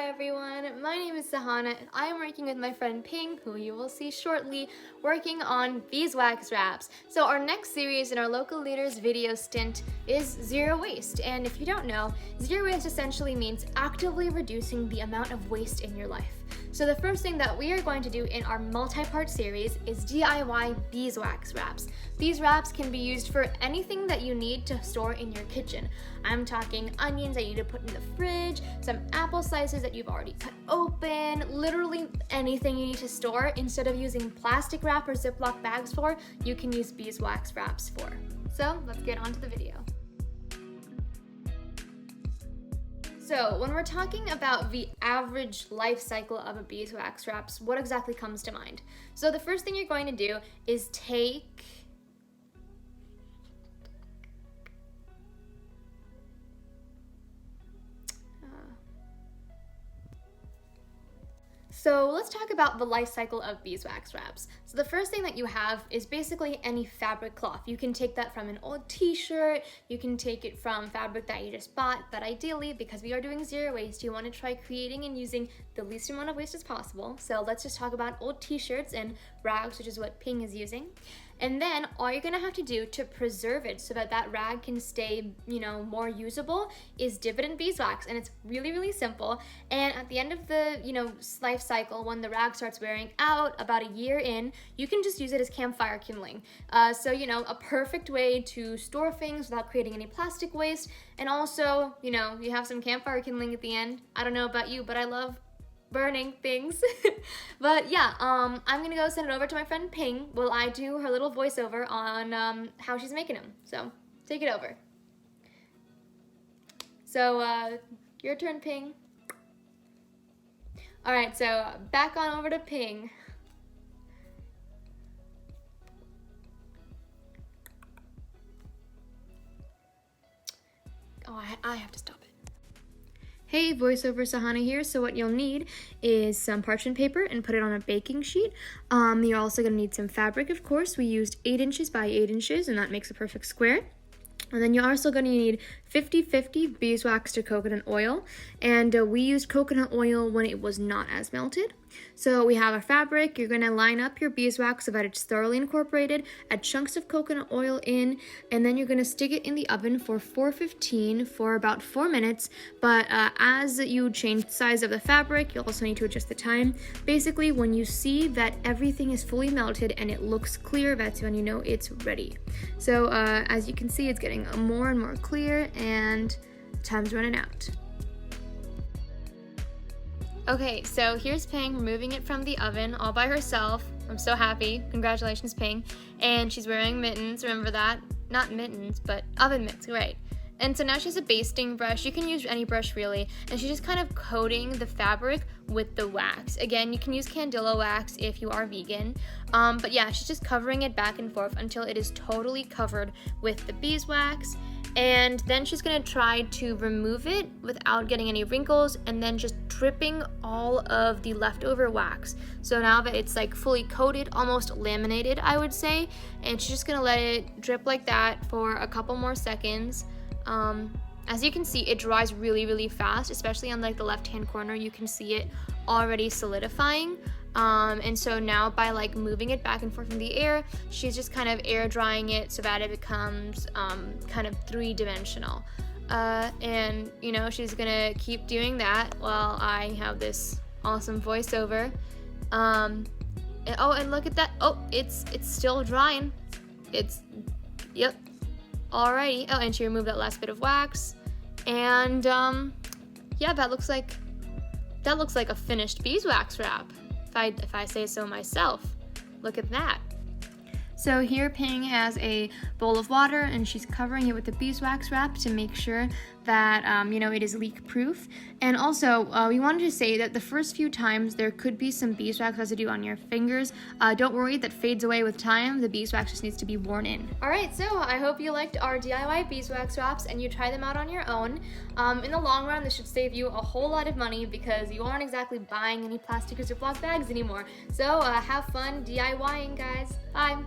everyone, my name is Sahana and I am working with my friend Ping, who you will see shortly, working on Beeswax Wraps. So our next series in our local leaders video stint is zero waste, and if you don't know, zero waste essentially means actively reducing the amount of waste in your life. So the first thing that we are going to do in our multi-part series is DIY beeswax wraps. These wraps can be used for anything that you need to store in your kitchen. I'm talking onions that you need to put in the fridge, some apple slices that you've already cut open, literally anything you need to store. Instead of using plastic wrap or Ziploc bags for, you can use beeswax wraps for. So let's get on to the video. So when we're talking about the average life cycle of a beeswax wraps, what exactly comes to mind? So the first thing you're going to do is take So let's talk about the life cycle of beeswax wraps. So the first thing that you have is basically any fabric cloth. You can take that from an old t-shirt, you can take it from fabric that you just bought, but ideally, because we are doing zero waste, you want to try creating and using the least amount of waste as possible. So let's just talk about old t-shirts and rags, which is what Ping is using. And then all you're gonna have to do to preserve it so that that rag can stay, more usable is dip it in beeswax, and it's really, really simple. And at the end of the, life cycle, when the rag starts wearing out, about a year in, you can just use it as campfire kindling. So, a perfect way to store things without creating any plastic waste. And also, you have some campfire kindling at the end. I don't know about you, but I love burning things. But yeah, I'm gonna go send it over to my friend Ping while I do her little voiceover on how she's making them. So take it over. So your turn, Ping. All right, so back on over to Ping. Oh, I have to stop it. Hey, voiceover Sahana here. So what you'll need is some parchment paper and put it on a baking sheet. You're also going to need some fabric, of course. We used 8 inches by 8 inches, and that makes a perfect square. And then you're also going to need 50-50 beeswax to coconut oil. And we used coconut oil when it was not as melted. So we have our fabric. You're going to line up your beeswax so that it's thoroughly incorporated, add chunks of coconut oil in, and then you're going to stick it in the oven for 415 for about 4 minutes. But as you change the size of the fabric, you'll also need to adjust the time. Basically, when you see that everything is fully melted and it looks clear, that's when you know it's ready. So as you can see, it's getting more and more clear, and time's running out. Okay, so here's Ping removing it from the oven all by herself. I'm so happy. Congratulations, Ping. And she's wearing mittens, remember that? Not mittens, but oven mitts, right. And so now she has a basting brush. You can use any brush really. And she's just kind of coating the fabric with the wax. Again, you can use candela wax if you are vegan. But yeah, she's just covering it back and forth until it is totally covered with the beeswax. And then she's gonna try to remove it without getting any wrinkles, and then just dripping all of the leftover wax. So now that it's like fully coated, almost laminated, I would say, and she's just gonna let it drip like that for a couple more seconds. As you can see, it dries really, really fast, especially on like the left-hand corner. You can see it already solidifying. And so now by like moving it back and forth in the air, she's just kind of air drying it so that it becomes kind of 3-dimensional. And she's gonna keep doing that while I have this awesome voiceover. And look at that. Oh, it's still drying. Yep. Alrighty. Oh, and she removed that last bit of wax. And yeah, that looks like a finished beeswax wrap. If I say so myself. Look at that. So here Ping has a bowl of water, and she's covering it with the beeswax wrap to make sure that it is leak proof. And also we wanted to say that the first few times there could be some beeswax residue on your fingers. Don't worry, that fades away with time. The beeswax just needs to be worn in. Alright, so I hope you liked our DIY beeswax wraps and you try them out on your own. In the long run, this should save you a whole lot of money because you aren't exactly buying any plastic or Ziploc bags anymore. So have fun DIYing, guys. Bye!